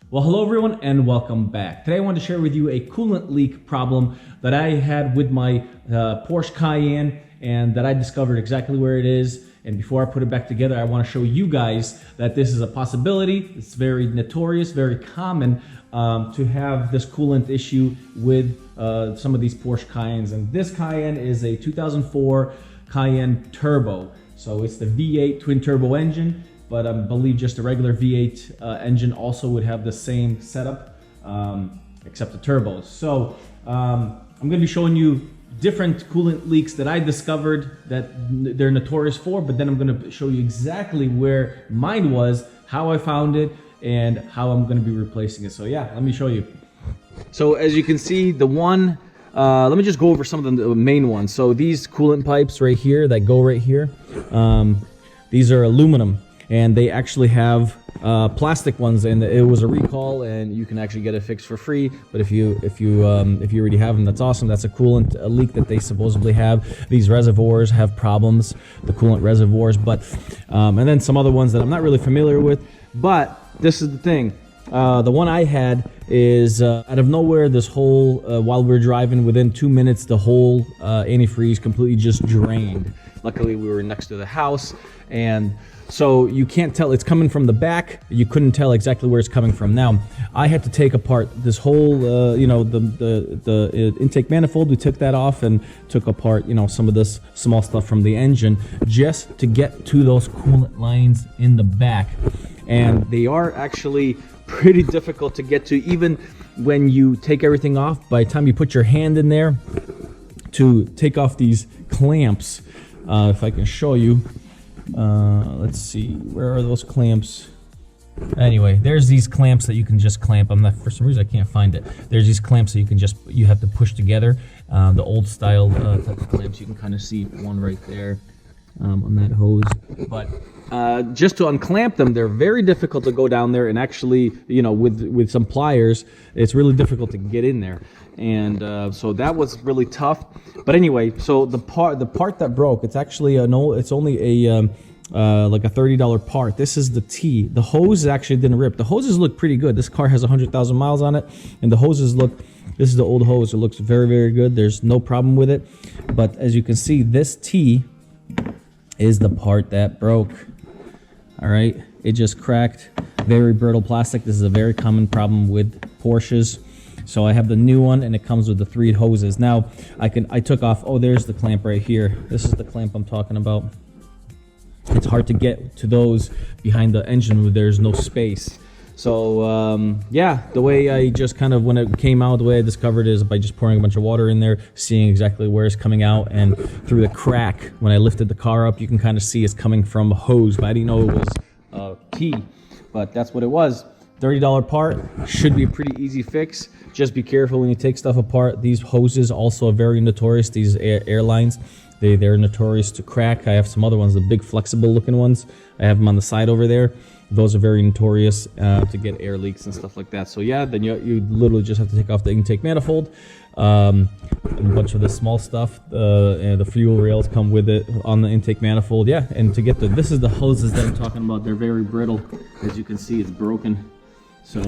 Well, hello everyone and welcome back. Today I want to share with you a coolant leak problem that I had with my Porsche Cayenne and that I discovered exactly where it is. And before I put it back together, I want to show you guys that this is a possibility. It's very notorious, very common to have this coolant issue with some of these Porsche Cayennes. And this Cayenne is a 2004 Cayenne Turbo. So it's the V8 twin turbo engine. But I believe just a regular V8 engine also would have the same setup, except the turbos. So I'm going to be showing you different coolant leaks that I discovered that they're notorious for, but then I'm going to show you exactly where mine was, how I found it, and how I'm going to be replacing it. So yeah, let me show you. So as you can see, the one, let me just go over some of the main ones. So these coolant pipes right here that go right here, these are aluminum. And they actually have plastic ones, and it was a recall, and you can actually get it fixed for free. But if you already have them, that's awesome. That's a coolant leak that they supposedly have. These reservoirs have problems, the coolant reservoirs, but and then some other ones that I'm not really familiar with. But this is the thing. The one I had is out of nowhere. This whole while we were driving, within 2 minutes, the whole antifreeze completely just drained. Luckily, we were next to the house, and so you can't tell. It's coming from the back. You couldn't tell exactly where it's coming from. Now, I had to take apart this whole, the intake manifold. We took that off and took apart, some of this small stuff from the engine just to get to those coolant lines in the back. And they are actually pretty difficult to get to, even when you take everything off. By the time you put your hand in there to take off these clamps, if I can show you. Let's see, where are those clamps? Anyway, there's these clamps that you can just clamp. For some reason I can't find it. There's these clamps that you have to push together. The old style type of clamps. You can kind of see one right there on that hose. But just to unclamp them, they're very difficult to go down there and actually, with some pliers, it's really difficult to get in there. And so that was really tough. But anyway, so the part that broke, it's actually it's only a like a $30 part. This is the T. The hose actually didn't rip. The hoses look pretty good. This car has 100,000 miles on it, and the hoses look. This is the old hose. It looks very, very good. There's no problem with it. But as you can see, this T is the part that broke. All right, it just cracked. Very brittle plastic. This is a very common problem with Porsches. So I have the new one, and it comes with the 3 hoses. Now I took off. Oh, there's the clamp right here. This is the clamp I'm talking about. It's hard to get to those behind the engine where there's no space. So yeah, the way I just kind of, when it came out, the way I discovered it is by just pouring a bunch of water in there, seeing exactly where it's coming out, and through the crack, when I lifted the car up, you can kind of see it's coming from a hose, but I didn't know it was T, but that's what it was. $30 part, should be a pretty easy fix. Just be careful when you take stuff apart. These hoses also are very notorious, these airlines. They're notorious to crack. I have some other ones, the big flexible looking ones. I have them on the side over there. Those are very notorious to get air leaks and stuff like that. So yeah, then you literally just have to take off the intake manifold. A bunch of the small stuff, and the fuel rails come with it on the intake manifold. Yeah, and to get this is the hoses that I'm talking about. They're very brittle. As you can see, it's broken. So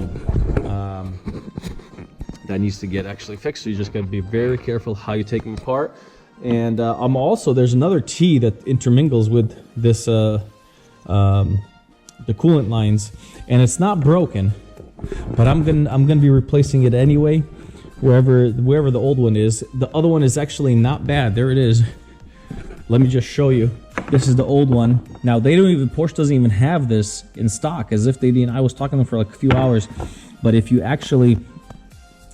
that needs to get actually fixed. So you just got to be very careful how you take them apart. And there's another T that intermingles with this the coolant lines, and it's not broken, but I'm gonna be replacing it anyway, wherever the old one is. The other one is actually not bad. There it is. Let me just show you. This is the old one. Now Porsche doesn't even have this in stock, as if they didn't. I was talking to them for like a few hours, but if you actually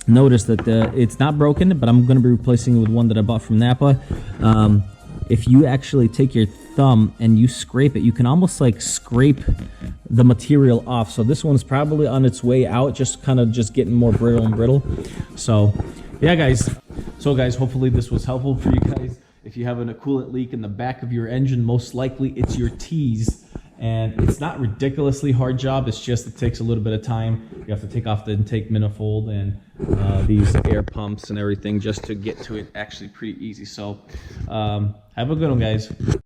notice that it's not broken, but I'm going to be replacing it with one that I bought from Napa. If you actually take your thumb and you scrape it, you can almost like scrape the material off. So this one's probably on its way out, just getting more brittle and brittle. So yeah, guys. So guys, hopefully this was helpful for you guys. If you have a coolant leak in the back of your engine, most likely it's your T's. And it's not ridiculously hard job. It's just it takes a little bit of time. You have to take off the intake manifold and these air pumps and everything just to get to it. Actually, pretty easy. So have a good one, guys.